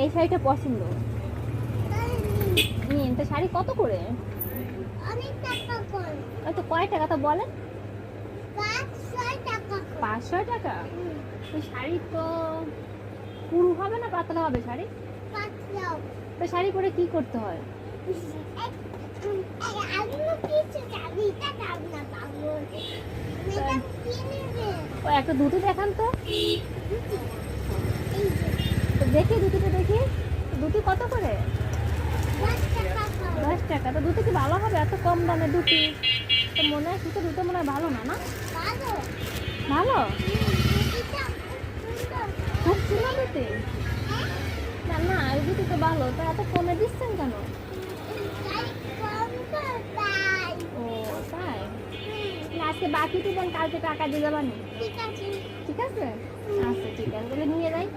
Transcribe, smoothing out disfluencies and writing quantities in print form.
এই শাড়িটা পছন্দ। নিন তো। শাড়ি কত করে? তো কয় টাকা তো বলেন। 500 টাকা। তো শাড়ি তো পুরু হবে না পাতলা হবে শাড়ি? তো শাড়ি পরে কি করতে হয়? ও একটা ধুতি দেখান তো। দেখি ধুতিটা দেখি। ধুতি কত করে? 10 টাকা। তো ধুতি কি ভালো হবে এত কম দামে ধুতি? তো মনে হয় সুতো ধুতে মনে হয় ভালো না, না? ভালো? খুব সুন্দর ধুতি। না না, এই ধুতি তো ভালো, তা এত কমে দিচ্ছেন কেন? ও তাই? আজকে বাকি দিবেন, কালকে টাকা দিয়ে যাবানি। ঠিক আছে, আচ্ছা ঠিক আছে, তাহলে নিয়ে যাই।